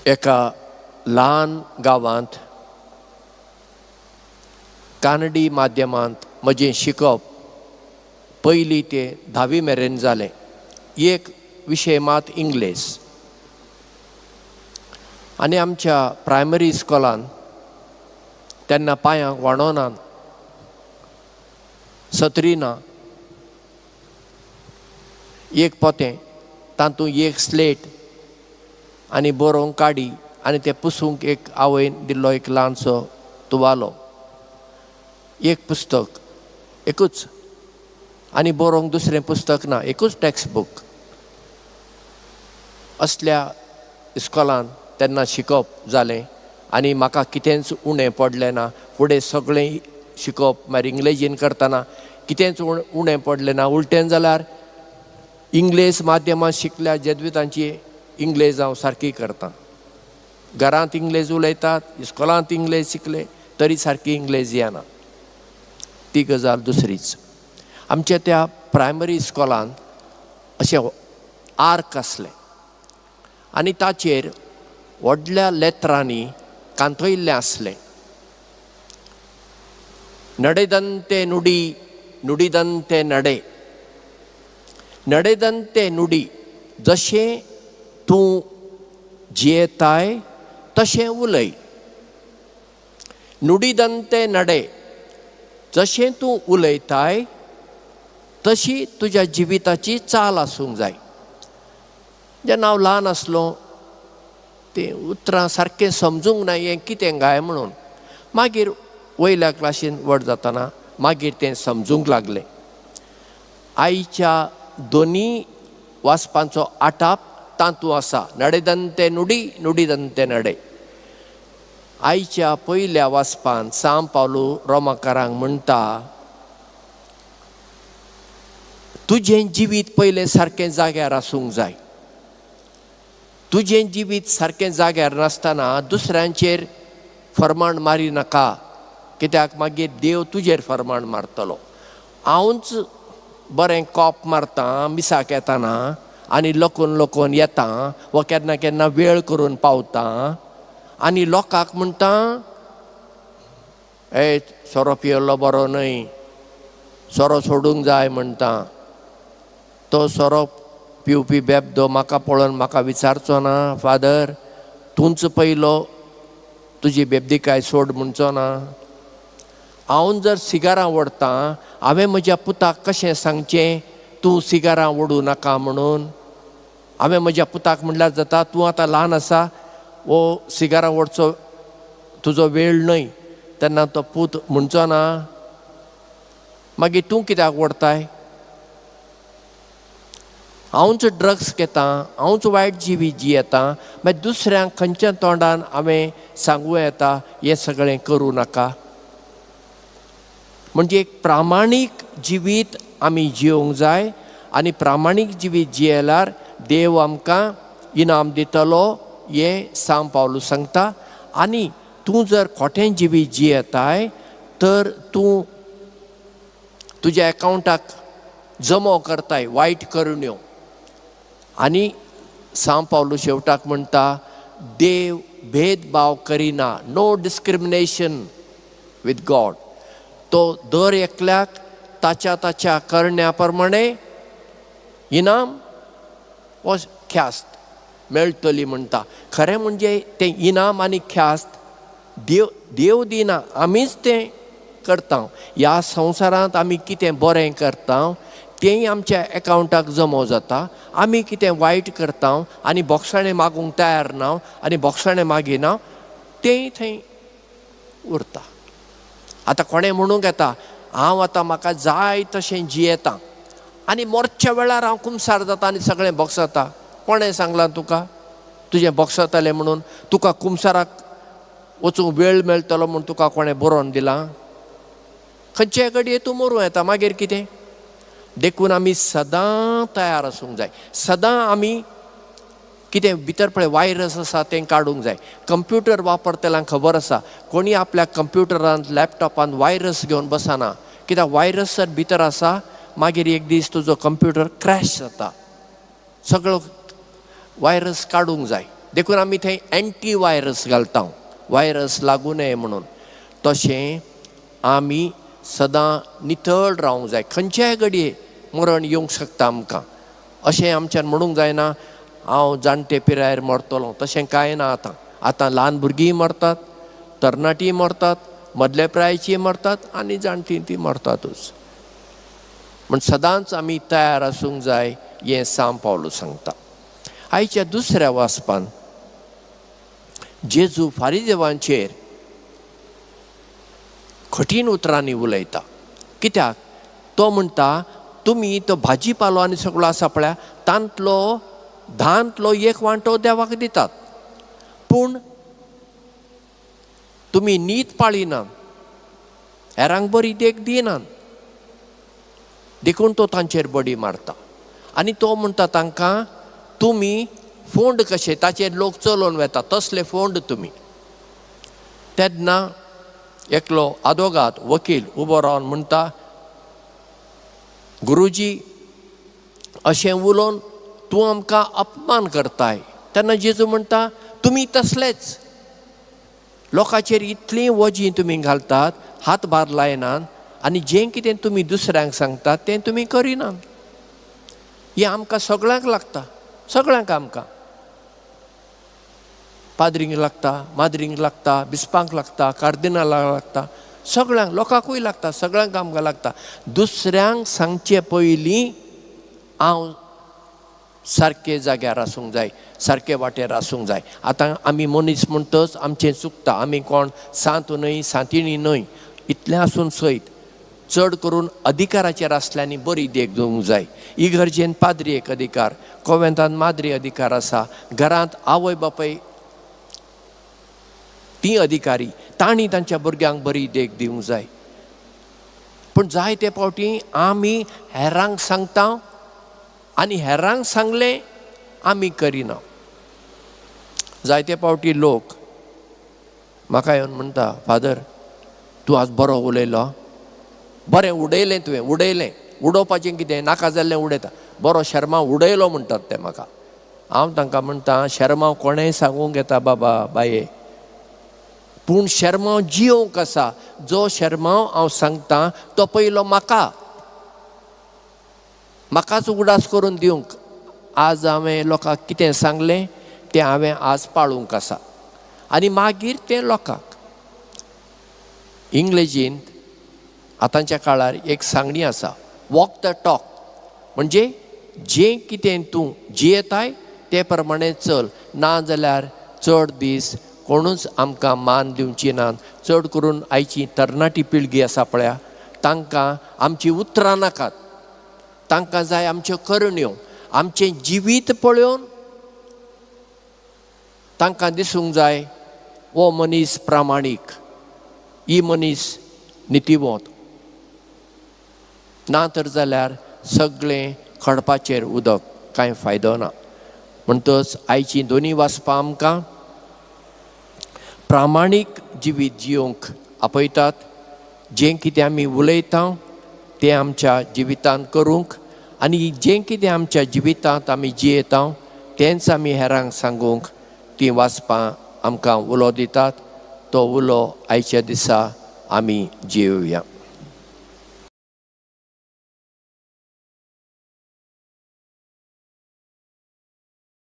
एका ल्हान गांवांत कानडी माध्यमांत म्हजें शिकप पयलीं ते 10वी मेरेन जालें. एक विशय मात इंग्लीश. आनी आमच्या प्रायमरी स्कूलान तेन्ना पांयांक वाडोना, सत्री ना, एक पोतें, तातूंत एक स्लेट आनी बरोवंक काडी आनी तें पुसूंक एक आवयन दिल्लो एक ल्हानसो तुवालो, एक पुस्तक एकूच, आनी बरोवंक दुसरें पुस्तक ना, एकूच टॅक्स्ट बूक. असल्या इस्कॉलान तेन्ना शिकप जालें आनी म्हाका कितेंच उणें पडलें ना. फुडें सगळें शिकप म्हळ्यार इंग्लिशीन करतना कितेंच उणें पडलें ना. उलटें जाल्यार इंग्लीश माध्यमांत शिकल्या जेजुइतांची इंग्लीश हांव सारकी करतां. घरांत इंग्लीश उलयतात, इस्कॉलांत इंग्लीश शिकले तरी सारकी इंग्लीश येना. ती गजाल दुसरीच. आमच्या त्या प्रायमरी इस्कॉलांत अशें आर्क आसलें आनी ताचेर व्हडल्या लेत्रांनी कांतयल्लें आसलें, नडेदंते नुडी, नुडिदंते नडे. नडेदंते नुडी, जशें तूं जियेताय तशें उलय. नुडिदंते नडे, जशें तूं उलयताय तशी तुज्या जिविताची चाल आसूंक जाय. जेन्ना हांव ल्हान आसलो तें उतरां सारकें समजूंक ना हें कितें गाय म्हणून. मागीर वयल्या क्लासीन व्हड जातना मागीर तें समजूंक लागलें. आईच्या दोनी वाचपांचो आटाप तातूंत आसा, नडेदंते नुडी, नुडिदंते नडे. आईच्या पयल्या वाचपान सांब पावलू रोमाकारांक म्हणटा, तुजें जिवीत पयलें सारकें जाग्यार आसूंक जाय. तुजें जिवीत सारकें जाग्यार नासतना दुसऱ्यांचेर फर्माण मारी नाका, कित्याक मागीर देव तुजेर फर्माण मारतलो. हांवूच बरें कॉप मारतां मिसाक येताना आनी लोकून लोकून येतां वा केन्ना केन्ना वेळ करून पावतां आनी लोकांक म्हणटा, ए सोरो पियेल्लो बरो न्हय, सोरो सोडूंक जाय म्हणटा. तो सोरो पिवपी बेबदो म्हाका पळोवन म्हाका विचारचो ना, फादर तूंच पयलो तुजी बेबदीकाय सोड म्हणचो ना. हांव जर सिगारां ओडटां, हांवें म्हज्या पुताक कशें सांगचें तूं सिगारां ओडूं नाका म्हणून. हांवें म्हज्या पुताक म्हणल्यार जाता, तूं आतां ल्हान आसा, वो सिगारां ओडचो तुजो वेळ न्हय. तेन्ना तो पूत म्हणचो ना, मागीर तूं कित्याक ओडताय? हांवूच ड्रग्स घेतां, हांवूच वायट जिवीत जियेतां, मागीर दुसऱ्यांक खंयच्या तोंडान हांवें सांगूं येता हें सगळें करूं नाका. म्हणजे एक प्रामाणीक जिवीत आमी जियोंक जाय आनी प्रामाणीक जिवीत जियेल्यार देव आमकां इनाम दितलो हें सांब पावलू सांगता. आनी तूं जर खोटें जिवीत जियेताय तर तूं तुज्या एकावंटाक जमो करताय वायट करुण्यो. आनी सांब पावलू शेवटाक म्हणटा, देव भेदभाव करिना, नो डिस्क्रिमिनेशन विथ गॉड. तो दर एकल्याक ताच्या ताच्या करण्या प्रमाणे इनाम वा ख्यास्त मेळटली म्हणटा. खरें म्हणजे तें इनाम आनी ख्यास्त देव दिना, आमीच तें करता. ह्या संवसारांत आमी कितें बरें करता तेंय आमच्या एकावंटाक जमो जाता. आमी कितें वायट करता आनी बोगसाणें मागूंक तयार ना आनी बोगसाणें मागिना तेंय थंय उरता. आतां कोणें म्हणूंक येता, हांव आतां म्हाका जाय तशें जियेतां आनी मोरच्या वेळार हांव कुमसार जाता आनी सगळें बोगसता. कोणें सांगलां तुका तुजें बोगसतलें म्हणून? तुका कुमसाराक वचूंक वेळ मेळटलो म्हूण तुका कोणें बरोवन दिलां? खंयचे घडये तूं मरूं येता, मागीर कितें? देखून आमी सदां तयार आसूंक जाय. सदां आमी कितें भितर पळय वायरस आसा तें काडूंक जाय. कंप्युटर वापरतल्यांक खबर आसा, कोणी आपल्या कंप्युटरांत लॅपटॉपांत वायरस घेवन बसना, कित्याक वायरस जर भितर आसा मागीर एक दीस तुजो कंप्युटर क्रॅश जाता. सगळो वायरस काडूंक जाय. देखून आमी थंय एंटी वायरस घालता वायरस लागू नये म्हणून. तशें आमी सदां नितळ रावंक जाय. खंयच्याय घडये मरण येवंक शकता आमकां. अशें आमच्यान म्हणूंक जायना हांव जाणटे पिरायेर मरतलों. तशें कांय ना. आतां ल्हान भुरगीं मरतात, तरणाटीं मरतात, मदल्या प्रायाचीं मरतात आनी जाणटीं तीं मरतातूच. म्हण सदांच आमी तयार आसूंक जाय हें सांब पावलो सांगता. आयच्या दुसऱ्या वाचपान जेजू फारिजेवांचेर कठीण उतरांनी उलयता. कित्याक तो म्हणटा तुमी तो भाजी पालो आनी सगळो आसा पळय धांतलो एक वांटो देवाक दितात, पूण तुमी नीत पाळिनात, हेरांक बरी देख दिनात. देखून तो तांचेर बडी मारता. आनी तो म्हणटा तांकां तुमी फोंड कशे ताचेर लोक चलोवन वेता तसले फोंड तुमी. तेन्ना एकलो आदोगाद वकील उबो रावन म्हणटा गुरुजी अशें उलोवन तूं आमकां अपमान करताय. तेन्ना जेजू म्हणटा तुमी तसलेच लोकांचेर इतलीं वजीं तुमी घालतात, हातभार लायनात आनी जें कितें तुमी दुसऱ्यांक सांगतात तें तुमी करिनात. हें आमकां सगळ्यांक लागता. सगळ्यांक आमकां पाद्रींक लागता, माद्रींक लागता, बिस्पांक लागता, कार्दिनालाक लागता, सगळ्यांक लोकांकूय लागता, सगळ्यांक आमकां लागता. दुसऱ्यांक सांगचे पयलीं हांव सारके जाग्यार आसूंक जाय, सारके वाटेर आसूंक जाय. आतां आमी मनीस म्हणटच आमचें चुकता. आमी कोण सांत न्हय, सांतिणी न्हय, इतलें आसून सयत चड करून अधिकाराचेर आसल्यांनी बरी देख दिवंक जाय. इगर्जेन पाद्री एक अधिकार, कॉवेंतान माद्री अधिकार आसा, घरांत आवय बापाय ती अधिकारी, तांणी तांच्या भुरग्यांक बरी देख दिवंक जाय. पूण जायते फावटी आमी हेरांक सांगता आनी हेरांक सांगलें आमी करिना. जायते फावटी लोक म्हाका येवन म्हणटा फादर तूं आज बरो उलयलो, बरें उडयलें तुवें, उडोवपाचें कितें, नाका जाल्लें उडयता, बरो शर्मा उडयलो म्हणटात ते म्हाका. हांव तांकां म्हणटा शर्माव कोणेंय सांगूंक येता बाबा बाये, पूण शर्माव जियोंक आसा. जो शर्माव हांव सांगता तो पयलो म्हाकाच उगडास करून दिवंक. आज हांवें लोकांक कितें सांगलें तें हांवें आज पाळूंक आसा आनी मागीर तें लोकांक. इंग्लिशींत आतांच्या काळार एक सांगणी आसा, वॉक द टॉक. म्हणजे जें कितें तूं जियेताय ते प्रमाणे चल, ना जाल्यार चड दीस कोणूच आमकां मान दिवची नात. चड करून आयची तरणाटी पिळगी आसा पळय तांकां आमची उतरां नाकात. तांकां जाय आमच्यो करण्यो, आमचें जिवीत पळोवन तांकां दिसूंक जाय हो मनीस प्रामाणीक, ही मनीस नितिवंत. ना तर जाल्यार सगळें खडपाचेर उदक, कांय फायदो ना. म्हणटच आयची दोनी वाचपां आमकां प्रामाणीक जिवीत जियोंक आपयतात. जें कितें आमी उलयता तें आमच्या जिवितांत करूंक आनी जें कितें आमच्या जिवितांत आमी जियेता तेंच आमी हेरांक सांगूंक तीं वाचपां आमकां उलो दितात. तो उलो आयच्या दिसा आमी जियोया.